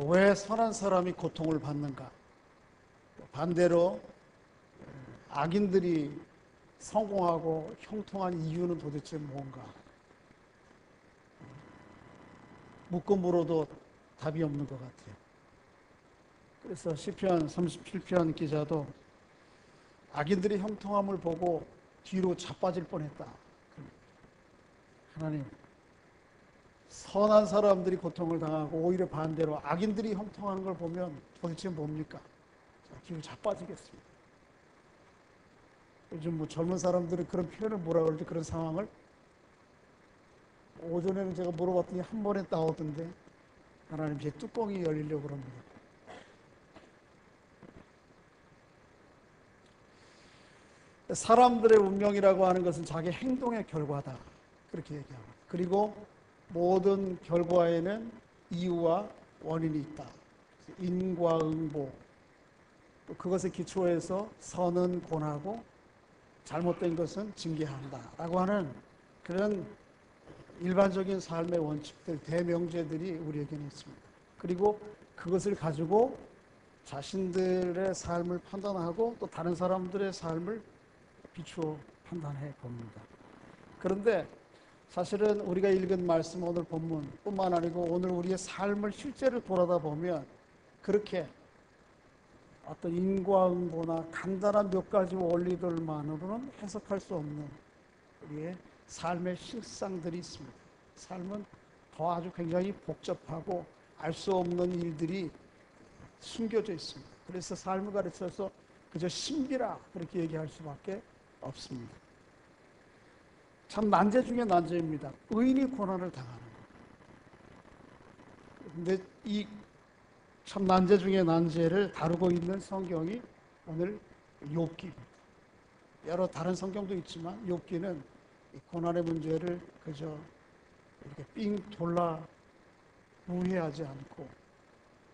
왜 선한 사람이 고통을 받는가? 반대로 악인들이 성공하고 형통한 이유는 도대체 뭔가? 묻고 물어도 답이 없는 것 같아요. 그래서 시편 37편 기자도 악인들이 형통함을 보고 뒤로 자빠질 뻔했다. 하나님, 선한 사람들이 고통을 당하고 오히려 반대로 악인들이 형통하는 걸 보면 도대체 뭡니까? 뒤로 자빠지겠습니다. 요즘 뭐 젊은 사람들은 그런 표현을 뭐라 그러지? 그런 상황을 오전에는 제가 물어봤더니 한 번에 나오던데 하나님 제 뚜껑이 열리려고 합니다. 사람들의 운명이라고 하는 것은 자기 행동의 결과다. 그렇게 얘기합니다. 그리고 모든 결과에는 이유와 원인이 있다. 인과응보. 그것에 기초해서 선은 권하고 잘못된 것은 징계한다. 라고 하는 그런 일반적인 삶의 원칙들, 대명제들이 우리에게는 있습니다. 그리고 그것을 가지고 자신들의 삶을 판단하고 또 다른 사람들의 삶을 비추어 판단해 봅니다. 그런데 사실은 우리가 읽은 말씀, 오늘 본문뿐만 아니고 오늘 우리의 삶을 실제로 돌아다 보면 그렇게 어떤 인과응보나 간단한 몇 가지 원리들만으로는 해석할 수 없는 우리의 삶의 실상들이 있습니다. 삶은 더 아주 굉장히 복잡하고 알 수 없는 일들이 숨겨져 있습니다. 그래서 삶을 가르쳐서 그저 신비라 그렇게 얘기할 수밖에 없습니다. 참 난제 중에 난제입니다. 의인이 고난을 당하는 것. 그런데 이 참 난제 중에 난제를 다루고 있는 성경이 오늘 욥기입니다. 여러 다른 성경도 있지만 욥기는 이 고난의 문제를 그저 이렇게 삥 돌라 무해하지 않고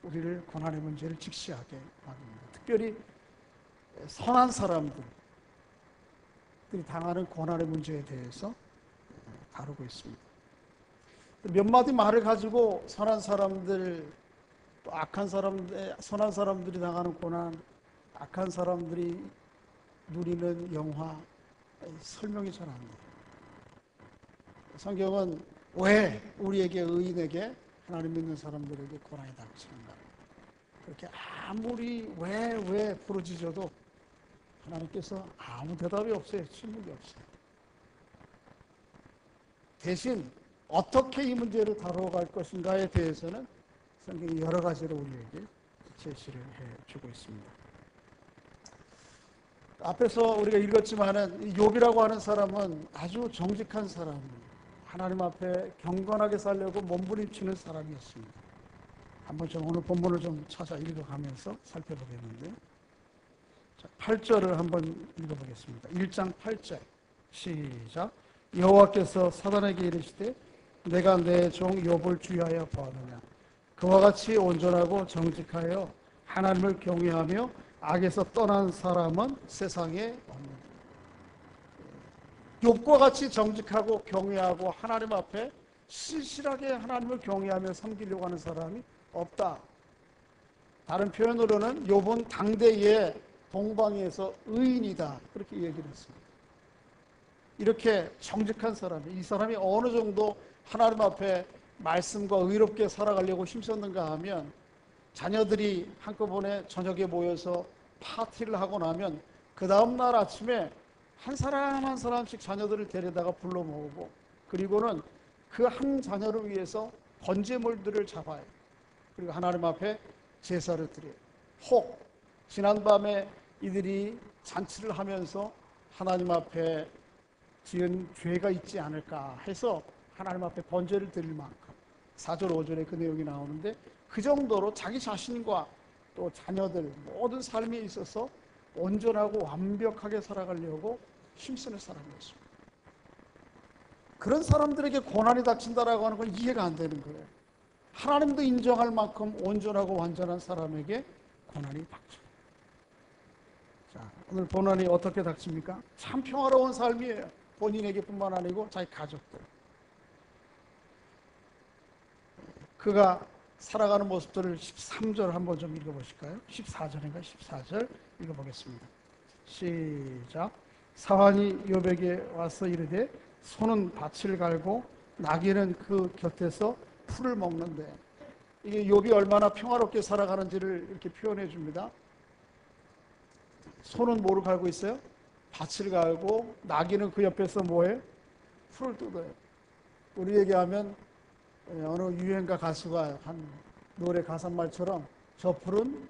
우리를 고난의 문제를 직시하게 합니다. 특별히 선한 사람들이 당하는 고난의 문제에 대해서 다루고 있습니다. 몇 마디 말을 가지고 선한 사람들, 또 악한 사람들, 선한 사람들이 당하는 고난, 악한 사람들이 누리는 영화, 설명이 잘 안 돼요. 성경은 왜 우리에게, 의인에게, 하나님 믿는 사람들에게 고난이 닥치는가? 그렇게 아무리 왜 부르짖어도 하나님께서 아무 대답이 없어요. 침묵이 없어요. 대신 어떻게 이 문제를 다뤄갈 것인가에 대해서는 성경이 여러 가지로 우리에게 제시를 해주고 있습니다. 앞에서 우리가 읽었지만은 욥이라고 하는 사람은 아주 정직한 사람입니다. 하나님 앞에 경건하게 살려고 몸부림치는 사람이었습니다. 한번 좀 오늘 본문을 좀 찾아 읽어가면서 살펴보겠는데, 8절을 한번 읽어보겠습니다. 1장 8절 시작. 여호와께서 사단에게 이르시되 내가 내 종 욥을 주의하여 보았느냐. 그와 같이 온전하고 정직하여 하나님을 경외하며 악에서 떠난 사람은 세상에 없느니라. 욥과 같이 정직하고 경외하고 하나님 앞에 신실하게 하나님을 경외하며 섬기려고 하는 사람이 없다. 다른 표현으로는 욥은 당대의 동방에서 의인이다. 그렇게 얘기를 했습니다. 이렇게 정직한 사람이, 이 사람이 어느 정도 하나님 앞에 말씀과 의롭게 살아가려고 힘썼는가 하면, 자녀들이 한꺼번에 저녁에 모여서 파티를 하고 나면 그 다음날 아침에 한 사람 한 사람씩 자녀들을 데려다가 불러 모으고, 그리고는 그 한 자녀를 위해서 번제물들을 잡아요. 그리고 하나님 앞에 제사를 드려요. 혹 지난밤에 이들이 잔치를 하면서 하나님 앞에 지은 죄가 있지 않을까 해서 하나님 앞에 번제를 드릴 만큼, 4절 5절에 그 내용이 나오는데, 그 정도로 자기 자신과 또 자녀들 모든 삶에 있어서 온전하고 완벽하게 살아가려고 힘쓰는 사람이었습니다. 그런 사람들에게 고난이 닥친다라고 하는 건 이해가 안 되는 거예요. 하나님도 인정할 만큼 온전하고 완전한 사람에게 고난이 닥쳐요. 자, 오늘 고난이 어떻게 닥칩니까? 참 평화로운 삶이에요. 본인에게뿐만 아니고 자기 가족들. 그가 살아가는 모습들을 13절 한번 좀 읽어보실까요? 14절인가 14절 읽어보겠습니다. 시작. 사환이 욥에게 와서 이르되 소는 밭을 갈고 나귀는 그 곁에서 풀을 먹는데, 이게 욥이 얼마나 평화롭게 살아가는지를 이렇게 표현해 줍니다. 소는 뭐를 갈고 있어요? 밭을 갈고 나귀는 그 옆에서 뭐해? 풀을 뜯어요. 우리 얘기하면 어느 유행가 가수가 한 노래 가사말처럼 저 풀은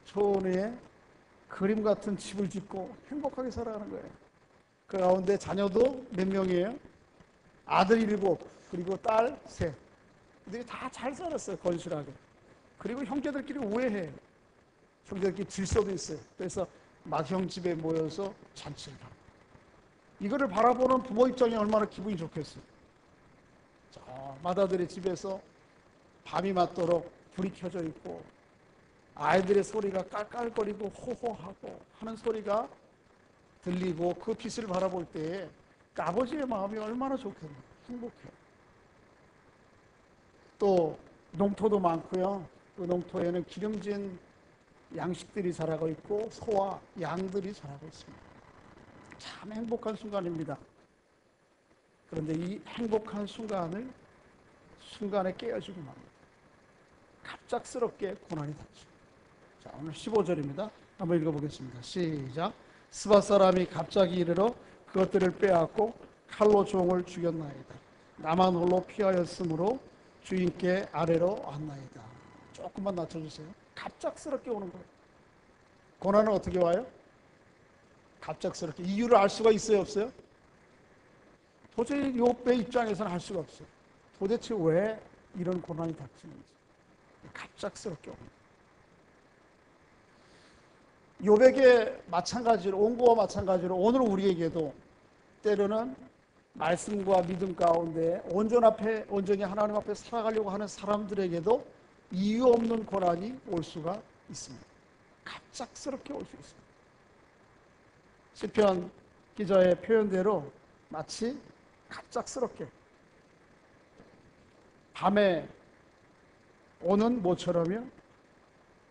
초원에 그림 같은 집을 짓고 행복하게 살아가는 거예요. 그 가운데 자녀도 몇 명이에요? 아들 7, 그리고 딸 3. 근데 다 잘 살았어요, 건실하게. 그리고 형제들끼리 우애해요. 형제들끼리 질서도 있어요. 그래서 맏형 집에 모여서 잔치를 하고. 이거를 바라보는 부모 입장이 얼마나 기분이 좋겠어요. 저 맏아들의 집에서 밤이 맞도록 불이 켜져 있고 아이들의 소리가 깔깔거리고 호호하고 하는 소리가 들리고 그 빛을 바라볼 때에 아버지의 마음이 얼마나 좋겠나요? 행복해요. 또 농토도 많고요. 그 농토에는 기름진 양식들이 자라고 있고 소와 양들이 자라고 있습니다. 참 행복한 순간입니다. 그런데 이 행복한 순간에 깨어지고 맙니다. 갑작스럽게 고난이 닥치고. 자, 오늘 15절입니다. 한번 읽어보겠습니다. 시작. 스밧 사람이 갑자기 이르러 그것들을 빼앗고 칼로 종을 죽였나이다. 나만 홀로 피하였으므로 주인께 아래로 왔나이다. 조금만 낮춰주세요. 갑작스럽게 오는 거예요. 고난은 어떻게 와요? 갑작스럽게. 이유를 알 수가 있어요, 없어요? 도저히 욥의 입장에서는 알 수가 없어요. 도대체 왜 이런 고난이 닥치는지. 갑작스럽게 옵니다. 욥에게 마찬가지로, 온고와 마찬가지로 오늘 우리에게도 때로는 말씀과 믿음 가운데 온전히 하나님 앞에 살아가려고 하는 사람들에게도 이유 없는 고난이 올 수가 있습니다. 갑작스럽게 올 수 있습니다. 시편 기자의 표현대로 마치 갑작스럽게 밤에 오는 모처럼요,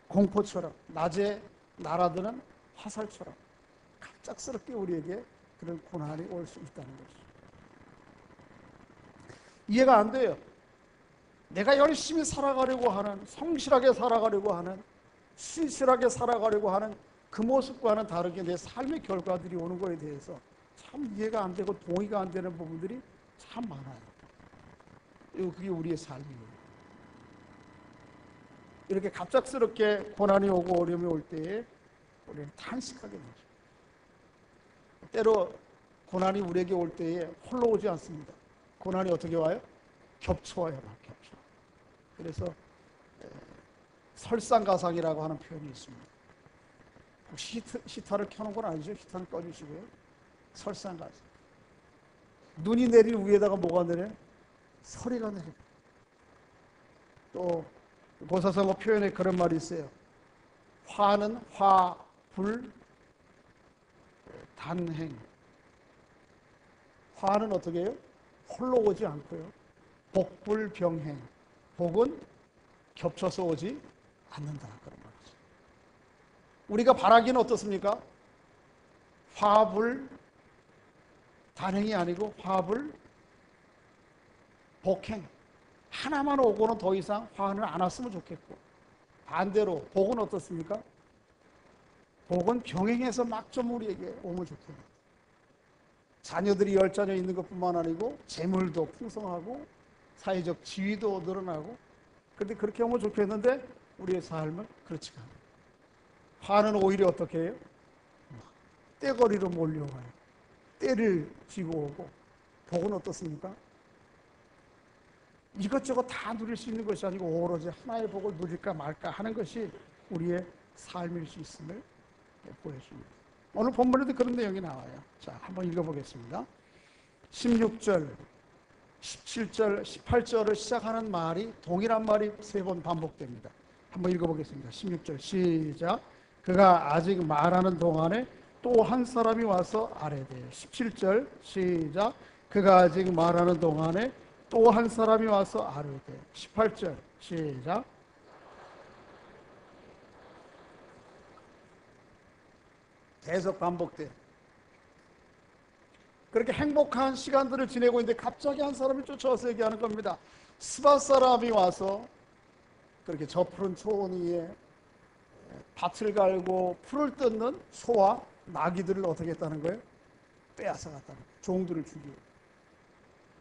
공포처럼, 낮에 날아드는 화살처럼 갑작스럽게 우리에게 그런 고난이 올 수 있다는 것이죠. 이해가 안 돼요. 내가 열심히 살아가려고 하는, 성실하게 살아가려고 하는, 신실하게 살아가려고 하는 그 모습과는 다르게 내 삶의 결과들이 오는 거에 대해서 참 이해가 안 되고 동의가 안 되는 부분들이 참 많아요. 그게 우리의 삶이에요. 이렇게 갑작스럽게 고난이 오고 어려움이 올 때에 우리는 탄식하게 되죠. 때로 고난이 우리에게 올 때에 홀로 오지 않습니다. 고난이 어떻게 와요? 겹쳐와요. 겹쳐. 그래서 설상가상이라고 하는 표현이 있습니다. 혹시 히터를 켜놓은 건 아니죠? 히터는 꺼주시고요. 설상가상. 눈이 내린 위에다가 뭐가 내려요? 소리가 내려요. 또 고사성어 표현에 그런 말이 있어요. 화는 화, 불, 단행. 화는 어떻게 해요? 홀로 오지 않고요. 복불병행. 복은 겹쳐서 오지 않는다. 그런 말이죠. 우리가 바라기는 어떻습니까? 화불 단행이 아니고 화불 복행. 하나만 오고는 더 이상 화는 안 왔으면 좋겠고, 반대로 복은 어떻습니까? 복은 병행해서 막 좀 우리에게 오면 좋겠습니다. 자녀들이 10자녀 있는 것뿐만 아니고 재물도 풍성하고 사회적 지위도 늘어나고, 그런데 그렇게 오면 좋겠는데 우리의 삶은 그렇지가 않아요. 화는 오히려 어떻게 해요? 떼거리로 몰려와요. 떼를 쥐고 오고. 복은 어떻습니까? 이것저것 다 누릴 수 있는 것이 아니고 오로지 하나의 복을 누릴까 말까 하는 것이 우리의 삶일 수 있음을 보여줍니다. 오늘 본문에도 그런 내용이 나와요. 자, 한번 읽어보겠습니다. 16절, 17절, 18절을 시작하는 말이 동일한 말이 3번 반복됩니다. 한번 읽어보겠습니다. 16절 시작. 그가 아직 말하는 동안에 또 한 사람이 와서 아뢰되. 17절 시작. 그가 아직 말하는 동안에 또 한 사람이 와서 아뢰되 18절 시작. 계속 반복돼. 그렇게 행복한 시간들을 지내고 있는데 갑자기 한 사람이 쫓아와서 얘기하는 겁니다. 스바 사람이 와서 그렇게 저 푸른 초원 위에 밭을 갈고 풀을 뜯는 소와 나귀들을 어떻게 했다는 거예요? 빼앗아 갔다는 거예요. 종들을 죽이고.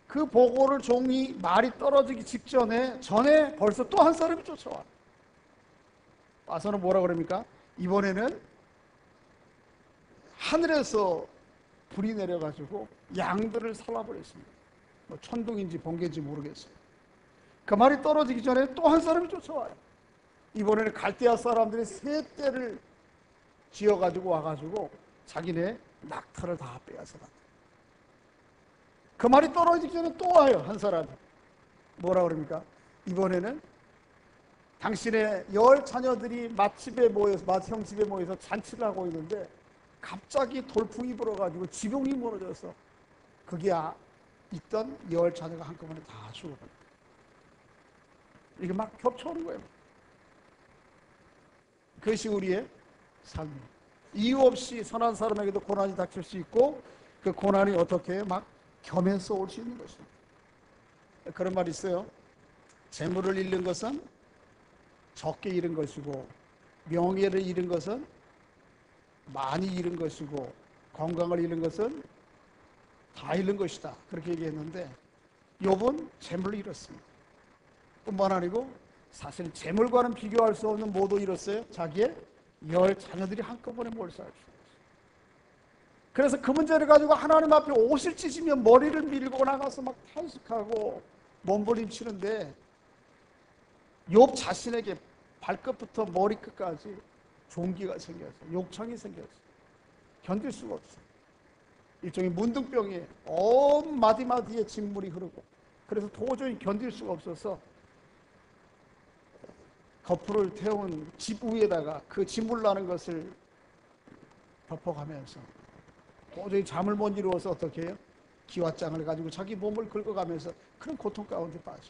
그 보고를 종이 말이 떨어지기 전에 벌써 또 한 사람이 쫓아와. 와서는 뭐라 그럽니까? 이번에는 하늘에서 불이 내려가지고 양들을 살라버렸습니다. 뭐 천둥인지 번개인지 모르겠어요. 그 말이 떨어지기 전에 또 한 사람이 쫓아와요. 이번에는 갈대아 사람들이 세 떼를 지어가지고 와가지고 자기네 낙타를 다 빼앗아갔다. 그 말이 떨어지기 전에 또 와요. 한 사람이. 뭐라 그럽니까? 이번에는 당신의 10 자녀들이 맏집에 모여서 잔치를 하고 있는데 갑자기 돌풍이 불어가지고 지붕이 무너져서 거기에 있던 10 자녀가 한꺼번에 다 죽어버려요. 이게 막 겹쳐오는 거예요. 그것이 우리의 삶입니다. 이유 없이 선한 사람에게도 고난이 닥칠 수 있고 그 고난이 어떻게 막 겸해서 올 수 있는 것입니다. 그런 말이 있어요. 재물을 잃는 것은 적게 잃은 것이고 명예를 잃은 것은 많이 잃은 것이고 건강을 잃은 것은 다 잃는 것이다. 그렇게 얘기했는데 욥은 재물을 잃었습니다. 뿐만 아니고 사실 재물과는 비교할 수 없는 모두 잃었어요. 자기의 10 자녀들이 한꺼번에 몰살을 죽었어요. 그래서 그 문제를 가지고 하나님 앞에 옷을 찢으며 머리를 밀고 나가서 막 탄식하고 몸부림치는데 욥 자신에게 발끝부터 머리끝까지 종기가 생겼어요. 욕창이 생겼어요. 견딜 수가 없어요. 일종의 문둥병에 온 마디마디에 진물이 흐르고 그래서 도저히 견딜 수가 없어서 거풀을 태운 집 위에다가 그 진물 나는 것을 덮어가면서 도저히 잠을 못 이루어서 어떻게 해요? 기왓장을 가지고 자기 몸을 긁어가면서 그런 고통 가운데 빠져.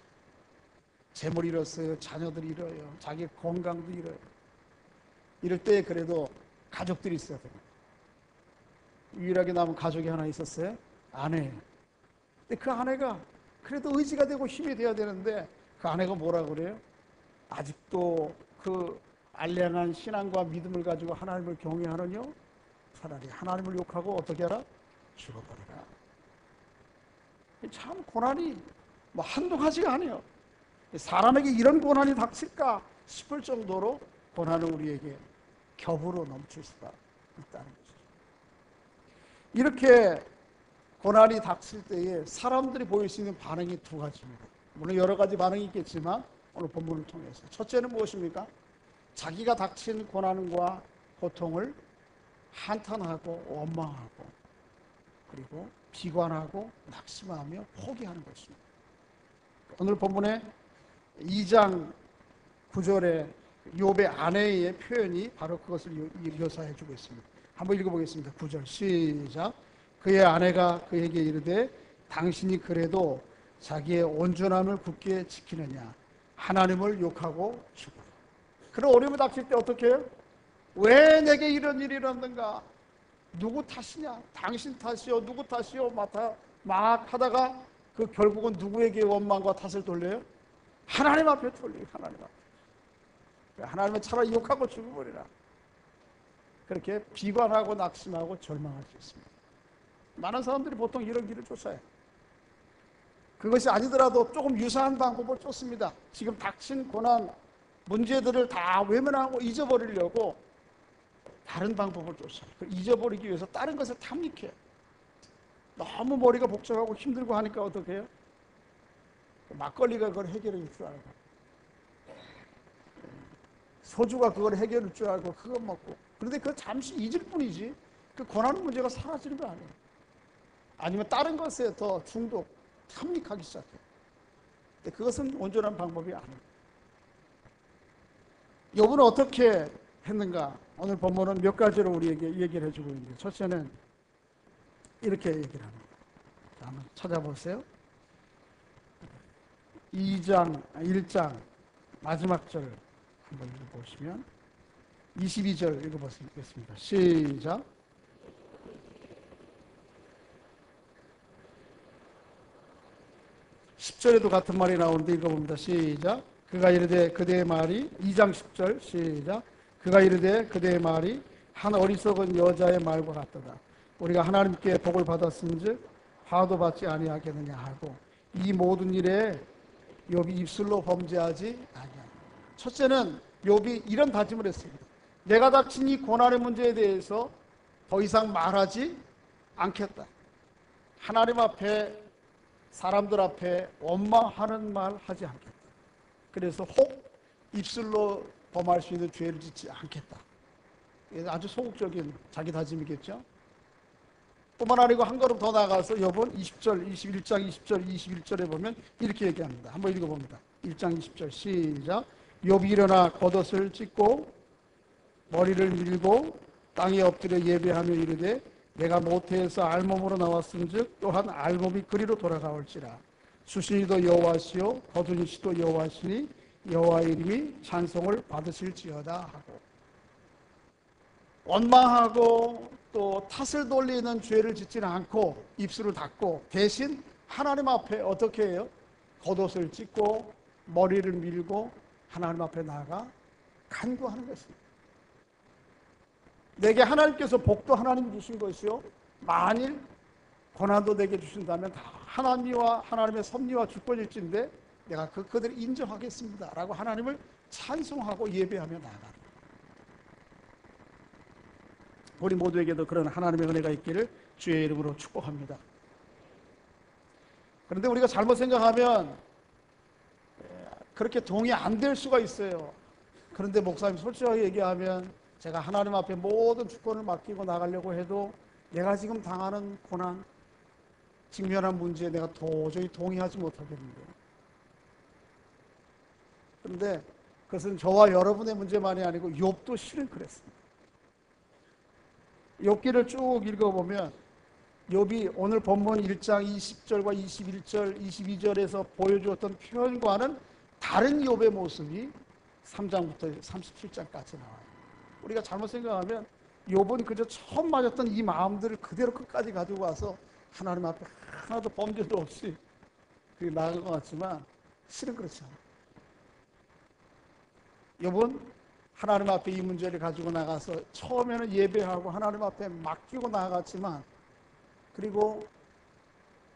재물 잃었어요. 자녀들 잃어요. 자기 건강도 잃어요. 이럴 때 그래도 가족들이 있어야 됩니다. 유일하게 남은 가족이 하나 있었어요. 아내예요. 근데 그 아내가 그래도 의지가 되고 힘이 돼야 되는데 그 아내가 뭐라 그래요? 아직도 그 알량한 신앙과 믿음을 가지고 하나님을 경외하느뇨? 차라리 하나님을 욕하고 어떻게 하라? 죽어버리라. 참 고난이 뭐 한두 가지가 아니에요. 사람에게 이런 고난이 닥칠까 싶을 정도로 고난은 우리에게 겹으로 넘칠 수가 있다는 것이죠. 이렇게 고난이 닥칠 때에 사람들이 보일 수 있는 반응이 두 가지입니다. 물론 여러 가지 반응이 있겠지만 오늘 본문을 통해서 첫째는 무엇입니까? 자기가 닥친 고난과 고통을 한탄하고 원망하고 그리고 비관하고 낙심하며 포기하는 것입니다. 오늘 본문의 2장 9절에 욥의 아내의 표현이 바로 그것을 묘사해 주고 있습니다. 한번 읽어보겠습니다. 9절 시작. 그의 아내가 그에게 이르되 당신이 그래도 자기의 온전함을 굳게 지키느냐 하나님을 욕하고 죽어라. 그런 어려움이 닥칠 때 어떻게 해요? 왜 내게 이런 일이 일어났는가? 누구 탓이냐? 당신 탓이요? 누구 탓이요? 막 하다가 그 결국은 누구에게 원망과 탓을 돌려요? 하나님 앞에 돌려요. 하나님 앞에. 하나님은 차라리 욕하고 죽어버리라. 그렇게 비관하고 낙심하고 절망할 수 있습니다. 많은 사람들이 보통 이런 길을 쫓아요. 그것이 아니더라도 조금 유사한 방법을 쫓습니다. 지금 닥친 고난, 문제들을 다 외면하고 잊어버리려고 다른 방법을 쫓아요. 잊어버리기 위해서 다른 것을 탐닉해요. 너무 머리가 복잡하고 힘들고 하니까 어떻게 해요? 막걸리가 그걸 해결해 줄 줄 알고 소주가 그걸 해결해 줄 줄 알고 그거 먹고 그런데 그거 잠시 잊을 뿐이지 그 고난 문제가 사라지는 거 아니에요. 아니면 다른 것에 더 중독, 탐닉하기 시작해요. 근데 그것은 온전한 방법이 아니에요. 욥은 어떻게 했는가? 오늘 본문은 몇 가지로 우리에게 얘기를 해주고 있는데 첫째는 이렇게 얘기를 합니다. 자, 한번 찾아보세요. 2장, 1장 마지막 절 한번 읽어보시면 22절 읽어보겠습니다. 시작. (10절에도) 같은 말이 나오는데 읽어봅니다. 시작. 그가 이르되 그대의 말이 2장 10절 시작. 그가 이르되 그대의 말이 한 어리석은 여자의 말과 같도다. 우리가 하나님께 복을 받았은즉 화도 받지 아니하겠느냐 하고 이 모든 일에 욥이 입술로 범죄하지 아니하니라. 첫째는 욥이 이런 다짐을 했습니다. 내가 닥친 이 고난의 문제에 대해서 더 이상 말하지 않겠다. 하나님 앞에 사람들 앞에 원망하는 말 하지 않겠다. 그래서 혹 입술로 범할 수 있는 죄를 짓지 않겠다. 아주 소극적인 자기 다짐이겠죠. 뿐만 아니고 한 걸음 더 나아가서 욥은 20절, 21장 20절, 21절에 보면 이렇게 얘기합니다. 한번 읽어봅니다. 1장 20절 시작. 욥이 일어나 겉옷을 찢고 머리를 밀고 땅에 엎드려 예배하며 이르되 내가 모태에서 알몸으로 나왔은즉 또한 알몸이 그리로 돌아가올지라. 수신이도 여호와시요 거두니시도 여호와시니 여호와의 이름이 찬송을 받으실지어다 하고 원망하고 또 탓을 돌리는 죄를 짓지는 않고 입술을 닫고 대신 하나님 앞에 어떻게 해요? 겉옷을 찢고 머리를 밀고 하나님 앞에 나아가 간구하는 것입니다. 내게 하나님께서 복도 하나님이 주신 것이요 만일 고난도 내게 주신다면 다 하나님과 하나님의 섭리와 주권일진데 내가 그들을 인정하겠습니다 라고 하나님을 찬송하고 예배하며 나아가는, 우리 모두에게도 그런 하나님의 은혜가 있기를 주의 이름으로 축복합니다. 그런데 우리가 잘못 생각하면 그렇게 동의 안 될 수가 있어요. 그런데 목사님 솔직하게 얘기하면 제가 하나님 앞에 모든 주권을 맡기고 나가려고 해도 내가 지금 당하는 고난, 직면한 문제에 내가 도저히 동의하지 못하겠는데요. 그런데 그것은 저와 여러분의 문제만이 아니고 욥도 실은 그랬습니다. 욥기를 쭉 읽어보면 욥이 오늘 본문 1장 20절과 21절, 22절에서 보여주었던 표현과는 다른 욥의 모습이 3장부터 37장까지 나와요. 우리가 잘못 생각하면 욥은 그저 처음 맞았던 이 마음들을 그대로 끝까지 가지고 와서 하나님 앞에 하나도 범죄도 없이 나아간 것 같지만 실은 그렇지 않아요. 욥은 하나님 앞에 이 문제를 가지고 나가서 처음에는 예배하고 하나님 앞에 맡기고 나아갔지만, 그리고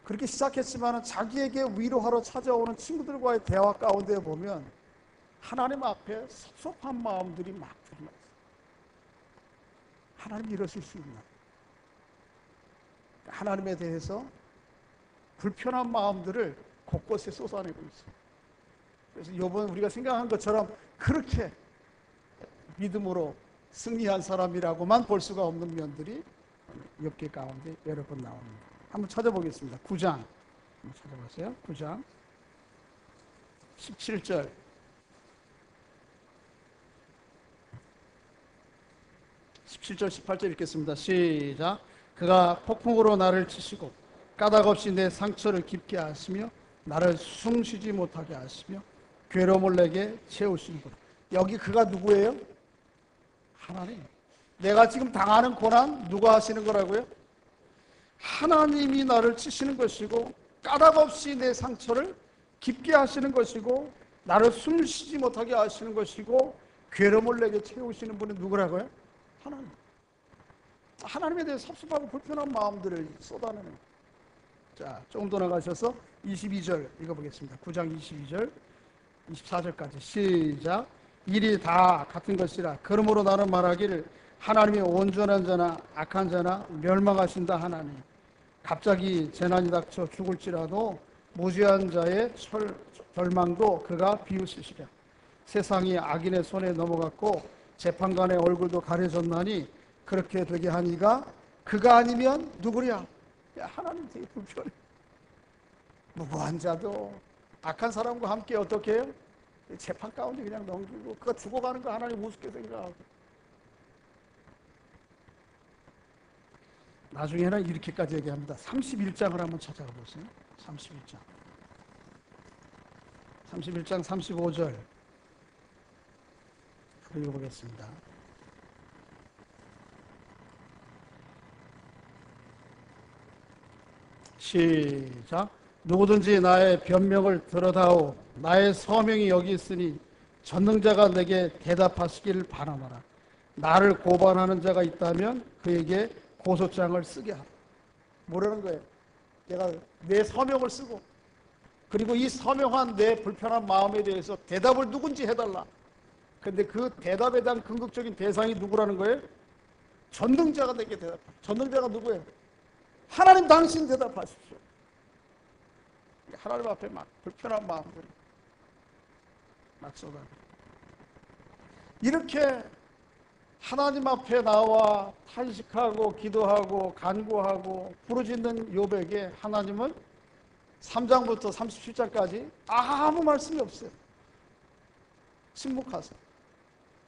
그렇게 시작했지만 자기에게 위로하러 찾아오는 친구들과의 대화 가운데 보면 하나님 앞에 섭섭한 마음들이 막 드러나요. 하나님이 이러실 수 있나? 하나님에 대해서 불편한 마음들을 곳곳에 쏟아내고 있어요. 그래서 욥은 우리가 생각한 것처럼 그렇게 믿음으로 승리한 사람이라고만 볼 수가 없는 면들이 욥기 가운데 여러 번 나옵니다. 한번 찾아보겠습니다. 9장 한번 찾아보세요. 9장 17절 17절 18절 읽겠습니다. 시작. 그가 폭풍으로 나를 치시고 까닭없이 내 상처를 깊게 하시며 나를 숨쉬지 못하게 하시며 괴로움을 내게 채우시는구나. 여기 그가 누구예요? 하나님. 내가 지금 당하는 고난 누가 하시는 거라고요? 하나님이 나를 치시는 것이고 까닭없이 내 상처를 깊게 하시는 것이고 나를 숨쉬지 못하게 하시는 것이고 괴로움을 내게 채우시는 분은 누구라고요? 하나님. 하나님에 대해 섭섭하고 불편한 마음들을 쏟아내는. 자, 조금 더 나가셔서 22절 읽어보겠습니다. 9장 22절 24절까지 시작. 일이 다 같은 것이라 그러므로 나는 말하기를 하나님이 온전한 자나 악한 자나 멸망하신다 하나니 갑자기 재난이 닥쳐 죽을지라도 무죄한 자의 절망도 그가 비웃으시랴. 세상이 악인의 손에 넘어갔고 재판관의 얼굴도 가려졌나니 그렇게 되게 하니가 그가 아니면 누구랴? 하나님 되게 불편해. 무고한 자도 악한 사람과 함께 어떻게 해요? 재판 가운데 그냥 넘기고 그가 죽어가는 거 하나님 우습게 생각하고, 나중에는 이렇게까지 얘기합니다. 31장을 한번 찾아가 보세요. 31장 31장 35절 읽어보겠습니다. 시작. 누구든지 나의 변명을 들어다오. 나의 서명이 여기 있으니 전능자가 내게 대답하시기를 바라노라. 나를 고발하는 자가 있다면 그에게 고소장을 쓰게 하라. 뭐라는 거예요? 내가 내 서명을 쓰고, 그리고 이 서명한 내 불편한 마음에 대해서 대답을 누군지 해달라. 근데 그 대답에 대한 궁극적인 대상이 누구라는 거예요? 전능자가 내게 대답해. 전능자가 누구예요? 하나님 당신 대답하십시오. 하나님 앞에 막 불편한 마음들이 막 쏟아져. 이렇게 하나님 앞에 나와 탄식하고 기도하고 간구하고 부르짖는 욥에게 하나님은 3장부터 37장까지 아무 말씀이 없어요. 침묵하세요.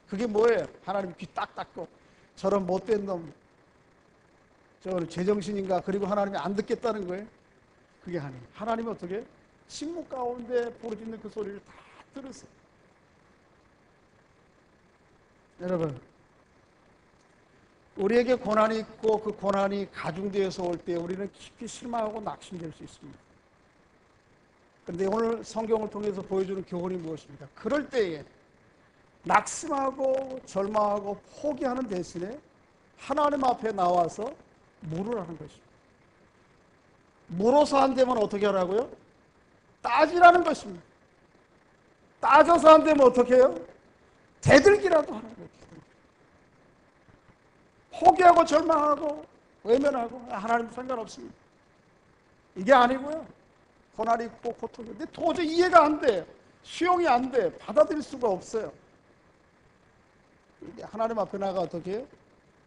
그게 뭐예요? 하나님 귀 딱 닫고 저런 못된 놈, 저 제정신인가? 그리고 하나님이 안 듣겠다는 거예요. 그게 아니에요. 하나님이 어떻게? 침묵 가운데 부르짖는 그 소리를 다 들으세요. 여러분, 우리에게 고난이 있고 그 고난이 가중되어서 올 때 우리는 깊이 실망하고 낙심될 수 있습니다. 그런데 오늘 성경을 통해서 보여주는 교훈이 무엇입니까? 그럴 때에 낙심하고 절망하고 포기하는 대신에 하나님 앞에 나와서 물으라는 것입니다. 물어서 안 되면 어떻게 하라고요? 따지라는 것입니다. 따져서 안 되면 어떻게 해요? 대들기라도 하는 거예요. 포기하고 절망하고 외면하고 하나님 상관없습니다. 이게 아니고요. 고난이 있고 고통이 있는데 도저히 이해가 안 돼. 수용이 안 돼. 받아들일 수가 없어요. 하나님 앞에 나가 어떻게 해요?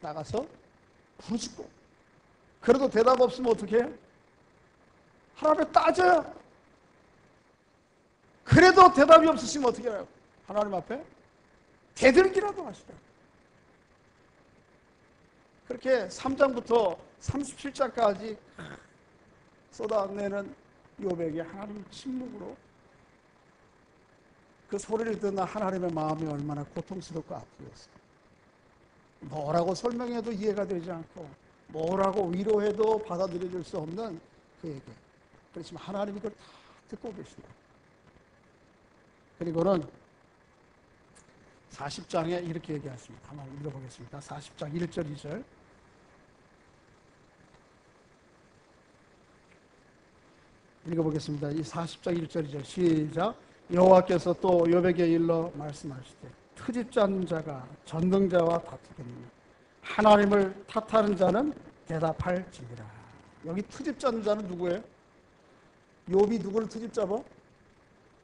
나가서 부르짖고, 그래도 대답 없으면 어떻게 해요? 하나님 앞에 따져요. 그래도 대답이 없으시면 어떻게 해요? 하나님 앞에 대들기라도 하시라. 그렇게 3장부터 37장까지 쏟아내는 욥에게 하나님 침묵으로 그 소리를 듣는 하나님의 마음이 얼마나 고통스럽고 아프겠어요. 뭐라고 설명해도 이해가 되지 않고 뭐라고 위로해도 받아들여질 수 없는 그에게, 그렇지만 하나님이 그걸 다 듣고 계십니다. 그리고는 40장에 이렇게 얘기하십니다. 한번 읽어보겠습니다. 40장 1절 2절 읽어보겠습니다. 이 40장 1절 2절 시작. 여호와께서 또 욥에게 일러 말씀하시되 트집 잡는 자가 전능자와 다투겠느냐. 하나님을 탓하는 자는 대답할지니라. 여기 트집 잡는 자는 누구예요? 욥이 누구를 트집 잡아?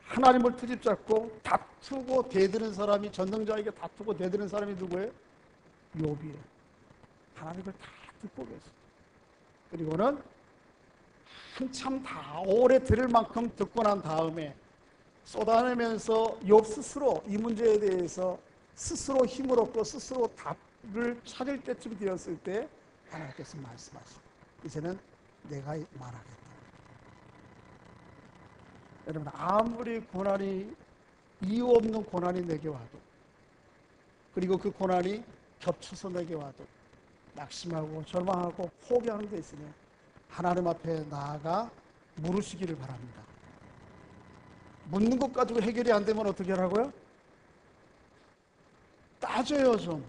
하나님을 트집 잡고 다투고 대드는 사람이, 전능자에게 다투고 대드는 사람이 누구예요? 욥이에요. 하나님을 다 듣고 계세요. 그리고는 한참 다 오래 들을 만큼 듣고 난 다음에 쏟아내면서 욥 스스로 이 문제에 대해서 스스로 힘을 얻고 스스로 답을 찾을 때쯤 되었을 때 하나님께서 말씀하시고 이제는 내가 말하겠다. 여러분, 아무리 고난이, 이유 없는 고난이 내게 와도, 그리고 그 고난이 겹쳐서 내게 와도 낙심하고 절망하고 포기하는 데 있으면 하나님 앞에 나아가 물으시기를 바랍니다. 묻는 것 가지고 해결이 안 되면 어떻게 하라고요? 따져요 좀.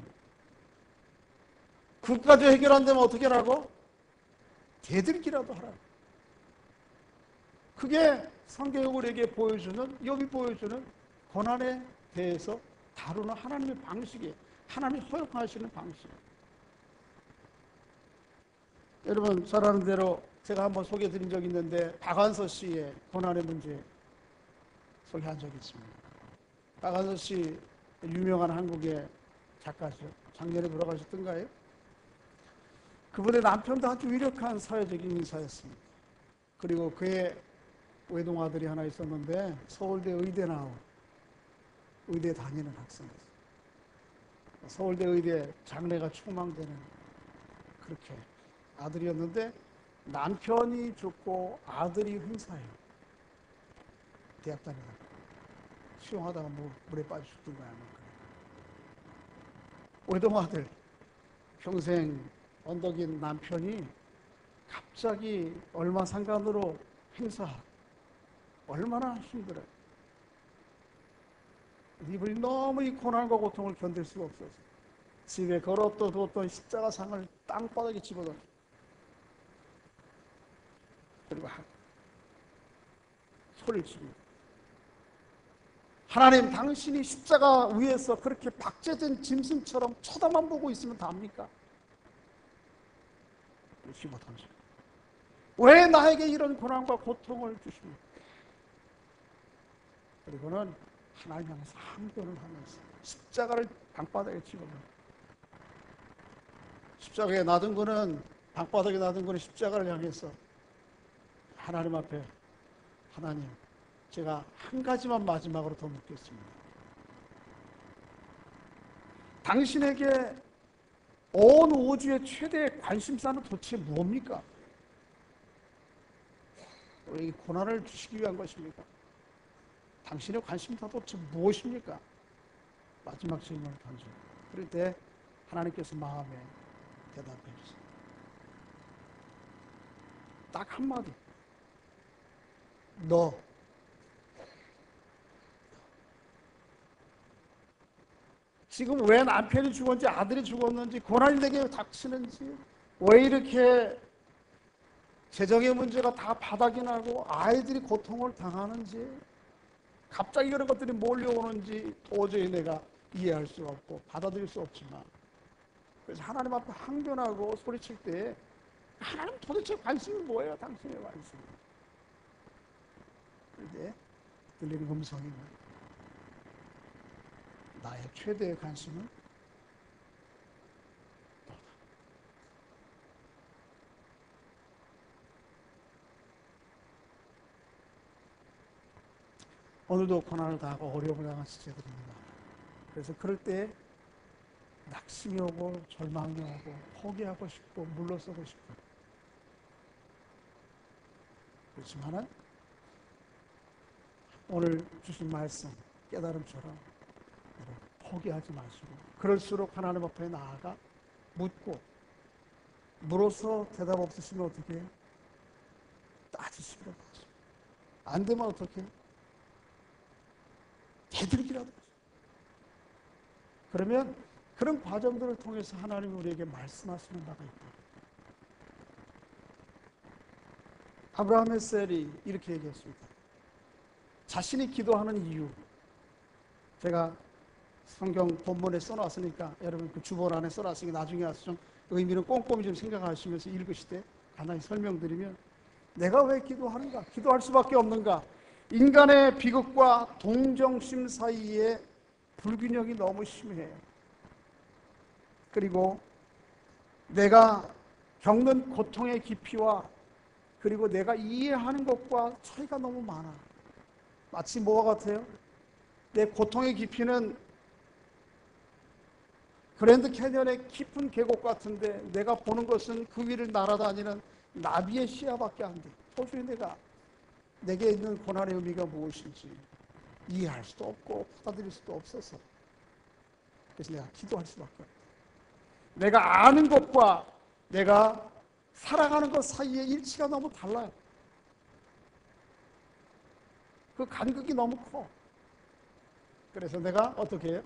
그것까지 해결 안 되면 어떻게 하라고? 대들기라도 하라고. 그게 성경이 우리에게 보여주는, 욥이 보여주는 고난에 대해서 다루는 하나님의 방식이에요. 하나님이 허용하시는 방식이에요. 여러분 잘 아는 대로 제가 한번 소개해드린 적이 있는데 박완서 씨의 고난의 문제 소개한 적이 있습니다. 박완서 씨 유명한 한국의 작가죠. 작년에 돌아가셨던가요? 그분의 남편도 아주 유력한 사회적인 인사였습니다. 그리고 그의 외동아들이 하나 있었는데 서울대 의대 나온, 의대 다니는 학생이었어요. 서울대 의대 장래가 촉망되는 그렇게 아들이었는데 남편이 죽고 아들이 흥사해요. 대학 다니다가. 수영하다가 물에 빠져 죽든 거야. 우리 동아들 평생 언덕인 남편이 갑자기 얼마 상간으로 행사, 얼마나 힘들어요. 이분이 너무 이 고난과 고통을 견딜 수가 없어서 집에 걸었던 두었던 십자가 상을 땅바닥에 집어넣어. 그리고 소리를 칩니다. 하나님, 당신이 십자가 위에서 그렇게 박제된 짐승처럼 쳐다만 보고 있으면 답니까? 집어 던져. 왜 나에게 이런 고난과 고통을 주십니까? 그리고는 하나님 향해서 항변을 하면서 십자가를 방바닥에 집어넣어요. 십자가에 놔둔 거는, 방바닥에 놔둔 거는 십자가를 향해서 하나님 앞에, 하나님, 제가 한 가지만 마지막으로 더 묻겠습니다. 당신에게 온 우주의 최대의 관심사는 도대체 무엇입니까? 이 고난을 주시기 위한 것입니까? 당신의 관심사 도대체 무엇입니까? 마지막 질문을 던져요. 그럴 때 하나님께서 마음에 대답해 주세요. 딱 한마디. 너. 지금 왜 남편이 죽었는지 아들이 죽었는지 고난이 내게 닥치는지 왜 이렇게 재정의 문제가 다 바닥이 나고 아이들이 고통을 당하는지 갑자기 그런 것들이 몰려오는지 도저히 내가 이해할 수 없고 받아들일 수 없지만 그래서 하나님 앞에 항변하고 소리칠 때 하나님 도대체 관심이 뭐예요? 당신의 관심. 그런데 들리는 음성이 나의 최대의 관심은 너다. 오늘도 고난을 당하고 어려움을 당한 지체들이 있습니다. 그래서 그럴 때 낙심이 오고 절망이 오고 포기하고 싶고 물러서고 싶고 그렇지만은 오늘 주신 말씀 깨달음처럼 포기하지 마시고 그럴수록 하나님 앞에 나아가 묻고 물어서 대답 없으시면 어떻게 해요? 따지시기라도 하죠. 안 되면 어떻게 해요? 되들기라도 하죠. 그러면 그런 과정들을 통해서 하나님이 우리에게 말씀하시는 바가 있다. 아브라함의 셀이 이렇게 얘기했습니다. 자신이 기도하는 이유, 제가 성경 본문에 써놨으니까 여러분 그 주본 안에 써놨으니까 나중에 와서 좀 의미를 꼼꼼히 좀 생각하시면서 읽으실 때 간단히 설명드리면 내가 왜 기도하는가? 기도할 수밖에 없는가? 인간의 비극과 동정심 사이에 불균형이 너무 심해요. 그리고 내가 겪는 고통의 깊이와 그리고 내가 이해하는 것과 차이가 너무 많아. 마치 뭐와 같아요? 내 고통의 깊이는 그랜드 캐니언의 깊은 계곡 같은데 내가 보는 것은 그 위를 날아다니는 나비의 시야밖에 안 돼. 도저히 내게 있는 고난의 의미가 무엇인지 이해할 수도 없고 받아들일 수도 없어서 그래서 내가 기도할 수밖에 없다. 내가 아는 것과 내가 살아가는 것 사이의 일치가 너무 달라요. 그 간극이 너무 커. 그래서 내가 어떻게 해요?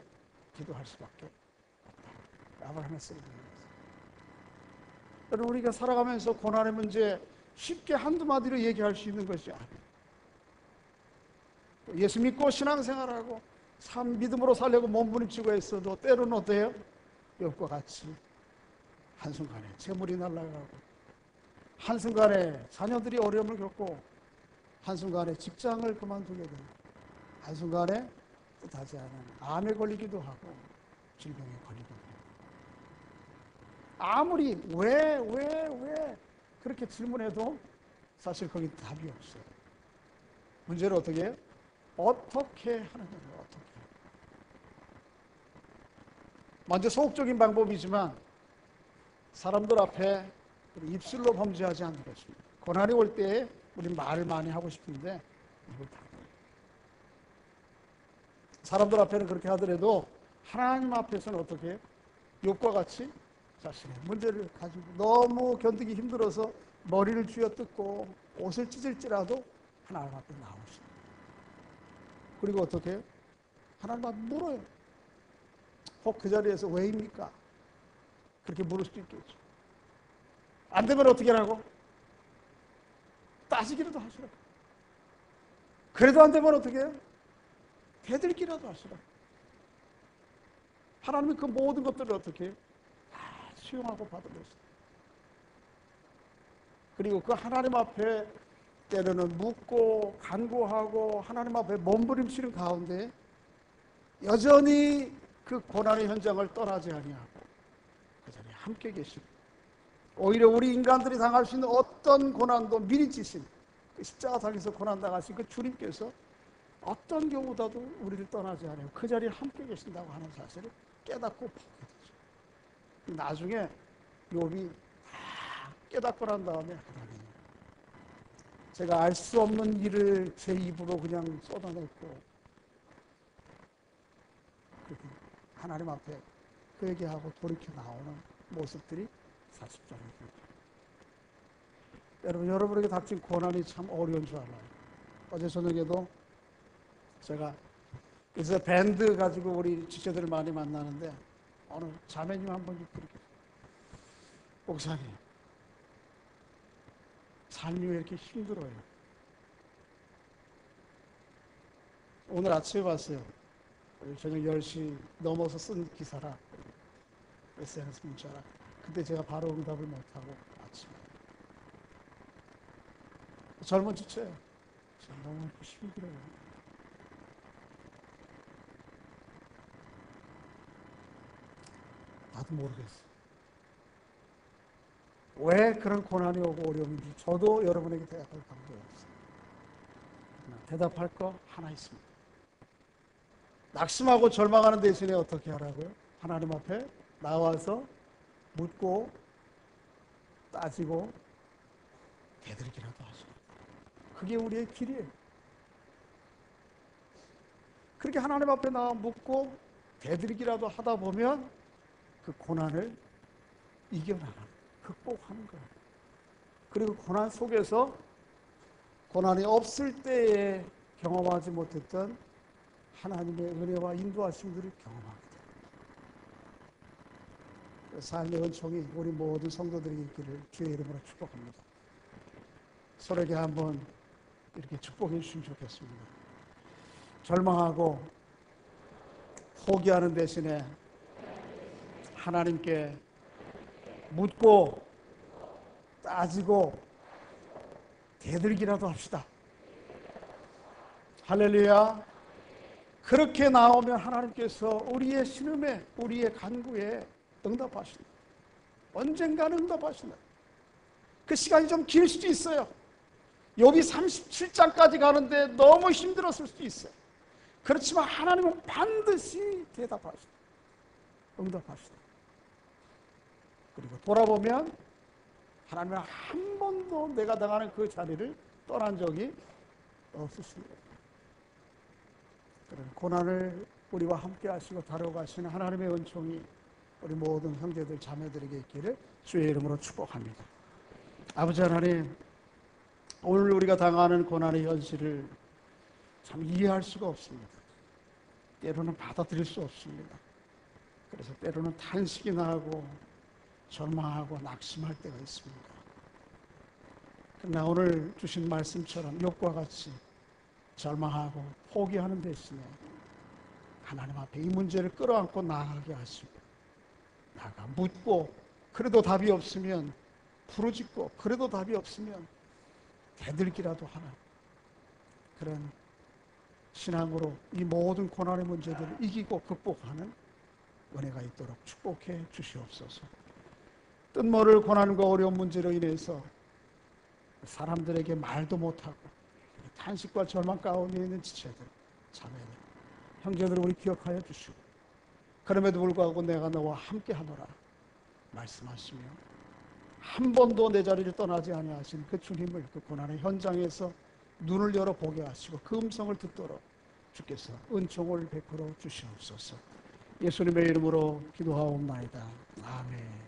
기도할 수밖에 없다. 아브라함의 셀이 여러분 우리가 살아가면서 고난의 문제 쉽게 한두 마디로 얘기할 수 있는 것이 아니에요. 예수 믿고 신앙생활하고 참 믿음으로 살려고 몸부림치고 했어도 때로는 어때요? 욥과 같이 한순간에 재물이 날아가고 한순간에 자녀들이 어려움을 겪고 한순간에 직장을 그만두게 되고 한순간에 뜻하지 않은 암에 걸리기도 하고 질병에 걸리기도 하고 아무리 왜 그렇게 질문해도 사실 거기 답이 없어요. 문제를 어떻게 해요? 어떻게 하는 거예요? 어떻게. 먼저 소극적인 방법이지만 사람들 앞에 입술로 범죄하지 않는 것입니다. 고난이 올 때 우리 말을 많이 하고 싶은데 이걸 다 사람들 앞에는 그렇게 하더라도 하나님 앞에서는 어떻게 해요? 욥과 같이 자신의 문제를 가지고 너무 견디기 힘들어서 머리를 쥐어뜯고 옷을 찢을지라도 하나님 앞에 나오십니다. 그리고 어떻게 해요? 하나님 앞에 물어요. 혹 그 자리에서 왜입니까? 그렇게 물을 수도 있겠죠. 안 되면 어떻게 하라고? 따지기라도 하시라고. 그래도 안 되면 어떻게 해요? 대들기라도 하시라고. 하나님이 그 모든 것들을 어떻게 해요? 다 수용하고 받아들였어요. 그리고 그 하나님 앞에 때로는 묻고 간구하고 하나님 앞에 몸부림치는 가운데 여전히 그 고난의 현장을 떠나지 아니하고 그 자리에 함께 계시고, 오히려 우리 인간들이 당할 수 있는 어떤 고난도 미리 지신 그 십자가 달려서 고난 당하신 그 주님께서 어떤 경우라도 우리를 떠나지 않아요. 그 자리에 함께 계신다고 하는 사실을 깨닫고 보게 되죠. 나중에 욥이 다 깨닫고 난 다음에 하나님, 제가 알 수 없는 일을 제 입으로 그냥 쏟아냈고 그렇게 하나님 앞에 회개하고 돌이켜 나오는 모습들이 40장입니다. 여러분에게 닥친 고난이 참 어려운 줄 알아요. 어제 저녁에도 제가 그래서 밴드 가지고 우리 지체들을 많이 만나는데 어느 자매님 한 분이 그렇게, 목사님 삶이 왜 이렇게 힘들어요? 오늘 아침에 봤어요. 저녁 10시 넘어서 쓴 기사라, SNS 문자라. 근데 제가 바로 응답을 못하고 아침에 젊은 지체예요. 너무 힘들어요. 나도 모르겠어요. 왜 그런 고난이 오고 어려움인지 저도 여러분에게 대답할 방법이 없어요. 대답할 거 하나 있습니다. 낙심하고 절망하는 대신에 어떻게 하라고요? 하나님 앞에 나와서 묻고 따지고 대들기라도 하시고, 그게 우리의 길이에요. 그렇게 하나님 앞에 나와 묻고 대들기라도 하다 보면 그 고난을 이겨나가는, 극복하는 거예요. 그리고 고난 속에서 고난이 없을 때에 경험하지 못했던 하나님의 은혜와 인도하심들을 경험하게 됩니다. 삶의 은총이 우리 모든 성도들에게 있기를 주의 이름으로 축복합니다. 서로에게 한번 이렇게 축복해 주시면 좋겠습니다. 절망하고 포기하는 대신에 하나님께 묻고 따지고 대들기라도 합시다. 할렐루야. 그렇게 나오면 하나님께서 우리의 신음에, 우리의 간구에 응답하신다. 언젠가는 응답하신다. 그 시간이 좀 길 수도 있어요. 욥이 37장까지 가는데 너무 힘들었을 수도 있어요. 그렇지만 하나님은 반드시 대답하신다. 응답하신다. 그리고 돌아보면 하나님은 한 번도 내가 당하는 그 자리를 떠난 적이 없으십니다. 그런 고난을 우리와 함께 하시고 다뤄가시는 하나님의 은총이 우리 모든 형제들 자매들에게 있기를 주의 이름으로 축복합니다. 아버지 하나님, 오늘 우리가 당하는 고난의 현실을 참 이해할 수가 없습니다. 때로는 받아들일 수 없습니다. 그래서 때로는 탄식이 나고 절망하고 낙심할 때가 있습니다. 그러나 오늘 주신 말씀처럼 욥과 같이 절망하고 포기하는 대신에 하나님 앞에 이 문제를 끌어안고 나아가게 하시고, 나가 묻고 그래도 답이 없으면 부르짖고 그래도 답이 없으면 대들기라도 하는 그런 신앙으로 이 모든 고난의 문제들을 이기고 극복하는 은혜가 있도록 축복해 주시옵소서. 뜻모를 고난과 어려운 문제로 인해서 사람들에게 말도 못하고 탄식과 절망 가운데 있는 지체들, 자매들, 형제들을 우리 기억하여 주시고, 그럼에도 불구하고 내가 너와 함께 하노라 말씀하시며 한 번도 내 자리를 떠나지 아니하신 그 주님을 그 고난의 현장에서 눈을 열어 보게 하시고 그 음성을 듣도록 주께서 은총을 베풀어 주시옵소서. 예수님의 이름으로 기도하옵나이다. 아멘.